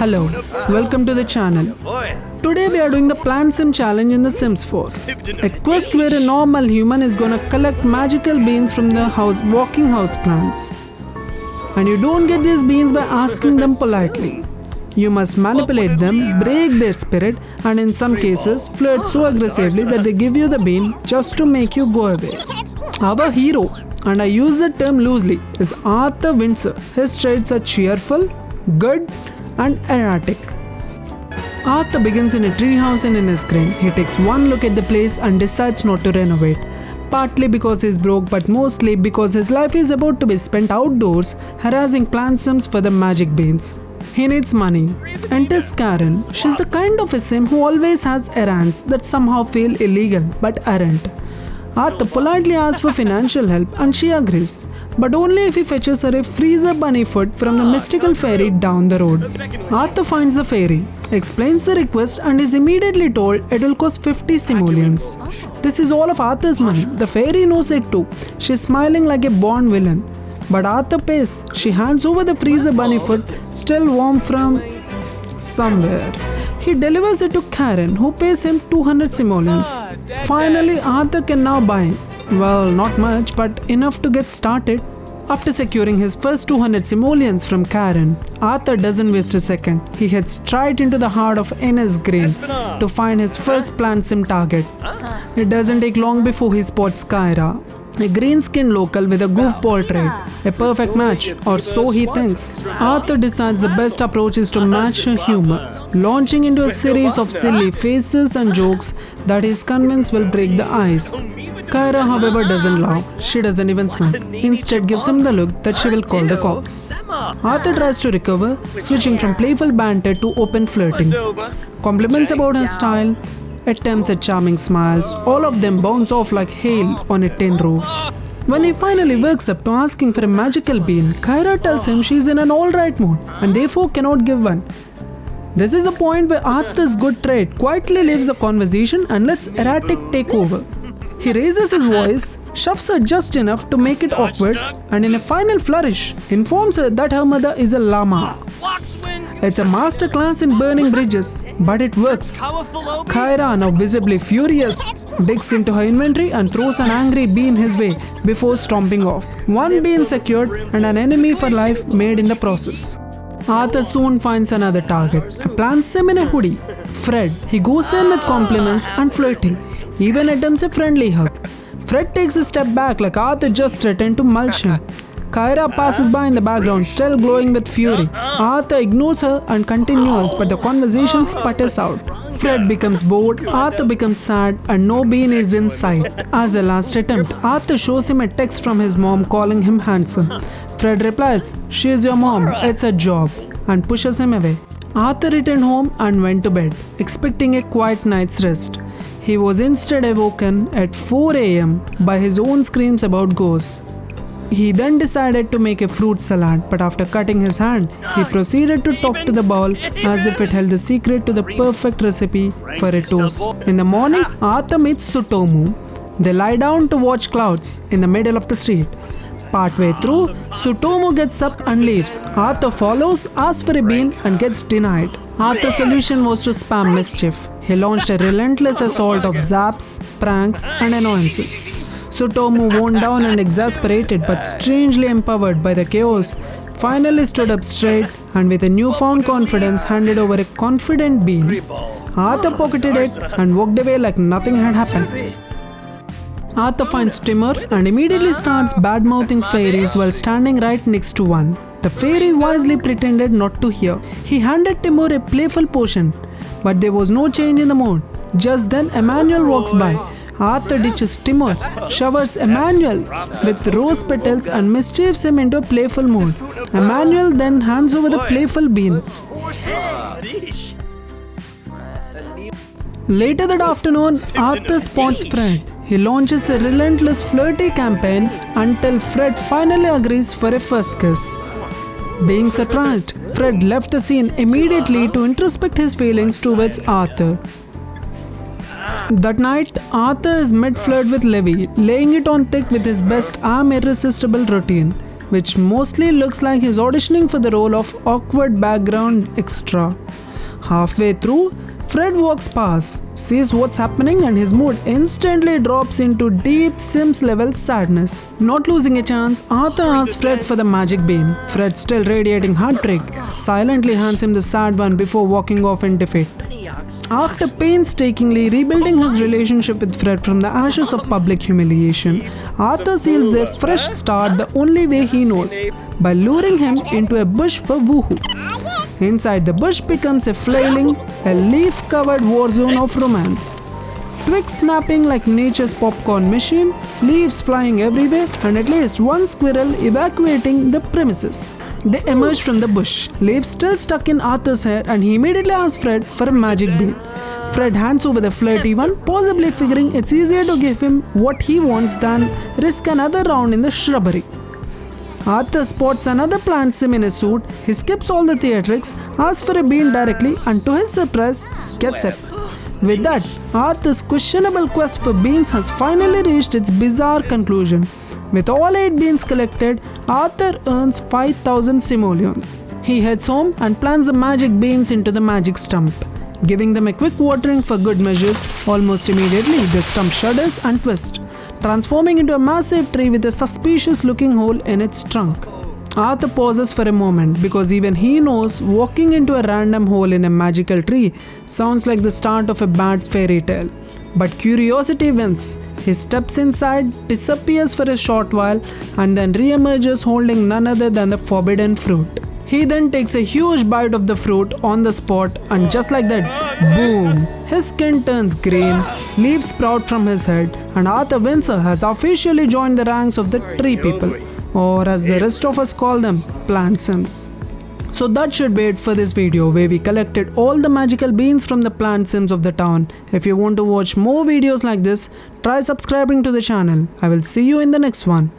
Hello, welcome to the channel. Today we are doing the PlantSim challenge in the Sims 4. A quest where a normal human is gonna collect magical beans from the walking house plants. And you don't get these beans by asking them politely. You must manipulate them, break their spirit, and in some cases flirt so aggressively that they give you the bean just to make you go away. Our hero, and I use the term loosely, is Arthur Windsor. His traits are cheerful, good, and erratic. Arthur begins in a treehouse in Innisgreen. He takes one look at the place and decides not to renovate. Partly because he's broke, but mostly because his life is about to be spent outdoors harassing PlantSims for the magic beans. He needs money. Enters Karen. She's the kind of a sim who always has errands that somehow feel illegal but aren't. Arthur politely asks for financial help and she agrees, but only if he fetches her a freezer bunny food from the mystical fairy down the road. Arthur finds the fairy, explains the request and is immediately told it will cost 50 simoleons. This is all of Arthur's money. The fairy knows it too. She's smiling like a Bond villain. But Arthur pays. She hands over the freezer bunny food, still warm from somewhere. He delivers it to Karen, who pays him 200 simoleons. Finally, Arthur can now buy. Well, not much, but enough to get started. After securing his first 200 simoleons from Karen, Arthur doesn't waste a second. He heads straight into the heart of Innisgreen to find his first PlantSim target. It doesn't take long before he spots Kyra, a green-skinned local with a goofball trait. A perfect match, or so he thinks. Arthur decides the best approach is to match her humor, launching into a series of silly faces and jokes that he's convinced will break the ice. Kyra, however, doesn't laugh. She doesn't even smile. Instead gives him the look that she will call the cops. Arthur tries to recover, switching from playful banter to open flirting. Compliments about her style, attempts at charming smiles, all of them bounce off like hail on a tin roof. When he finally wakes up to asking for a magical bean, Kyra tells him she's in an alright mood and therefore cannot give one. This is the point where Arthur's good trait quietly leaves the conversation and lets erratic take over. He raises his voice, shoves her just enough to make it awkward, and in a final flourish, informs her that her mother is a llama. It's a masterclass in burning bridges, but it works. Kyra, now visibly furious, digs into her inventory and throws an angry bean his way before stomping off. One bean secured and an enemy for life made in the process. Arthur soon finds another target, a PlantSim in a hoodie, Fred. He goes in with compliments and flirting, even attempts a friendly hug. Fred takes a step back like Arthur just threatened to mulch him. Kyra passes by in the background, still glowing with fury. Arthur ignores her and continues, but the conversation sputters out. Fred becomes bored, Arthur becomes sad, and no bean is in sight. As a last attempt, Arthur shows him a text from his mom calling him handsome. Fred replies, "She is your mom, it's a job," and pushes him away. Arthur returned home and went to bed, expecting a quiet night's rest. He was instead awoken at 4 AM by his own screams about ghosts. He then decided to make a fruit salad, but after cutting his hand, he proceeded to talk to the bowl as if it held the secret to the perfect recipe for a toast. In the morning, Arthur meets Sutomu. They lie down to watch clouds in the middle of the street. Partway through, Sutomu gets up and leaves. Arthur follows, asks for a bean and gets denied. Arthur's solution was to spam mischief. He launched a relentless assault of zaps, pranks and annoyances. Sutomu, worn down and exasperated but strangely empowered by the chaos, finally stood up straight and with a newfound confidence handed over a confident bean. Arthur pocketed it and walked away like nothing had happened. Arthur finds Timur and immediately starts bad-mouthing fairies while standing right next to one. The fairy wisely pretended not to hear. He handed Timur a playful potion, but there was no change in the mood. Just then Emmanuel walks by. Arthur ditches Timur, showers Emmanuel with rose petals and mischiefs him into a playful mood. Emmanuel then hands over the playful bean. Later that afternoon, Arthur spots Fred. He launches a relentless flirty campaign until Fred finally agrees for a first kiss. Being surprised, Fred left the scene immediately to introspect his feelings towards Arthur. That night, Arthur is mid-flirt with Levi, laying it on thick with his best "I'm irresistible" routine. which mostly looks like he's auditioning for the role of awkward background extra. Halfway through, Fred walks past, sees what's happening, and his mood instantly drops into deep Sims level sadness. Not losing a chance, Arthur asks Fred for the magic bean. Fred, still radiating heartbreak, silently hands him the sad one before walking off in defeat. After painstakingly rebuilding his relationship with Fred from the ashes of public humiliation, Arthur seals their fresh start the only way he knows, by luring him into a bush for woohoo. Inside the bush becomes a flailing, a leaf-covered war zone of romance. Twigs snapping like nature's popcorn machine, leaves flying everywhere, and at least one squirrel evacuating the premises. They emerge from the bush, leaves still stuck in Arthur's hair, and he immediately asks Fred for a magic bean. Fred hands over the flirty one, possibly figuring it's easier to give him what he wants than risk another round in the shrubbery. Arthur spots another PlantSim in a suit. He skips all the theatrics, asks for a bean directly, and to his surprise, gets it. With that, Arthur's questionable quest for beans has finally reached its bizarre conclusion. With all 8 beans collected, Arthur earns 5,000 simoleons. He heads home and plants the magic beans into the magic stump. Giving them a quick watering for good measures, almost immediately the stump shudders and twists, transforming into a massive tree with a suspicious looking hole in its trunk. Arthur pauses for a moment because even he knows walking into a random hole in a magical tree sounds like the start of a bad fairy tale. But curiosity wins. He steps inside, disappears for a short while, and then re-emerges holding none other than the forbidden fruit. He then takes a huge bite of the fruit on the spot, and just like that, boom! His skin turns green, leaves sprout from his head, and Arthur Windsor has officially joined the ranks of the tree people, or as the rest of us call them, PlantSims. So that should be it for this video, where we collected all the magical beans from the PlantSims of the town. If you want to watch more videos like this, try subscribing to the channel. I will see you in the next one.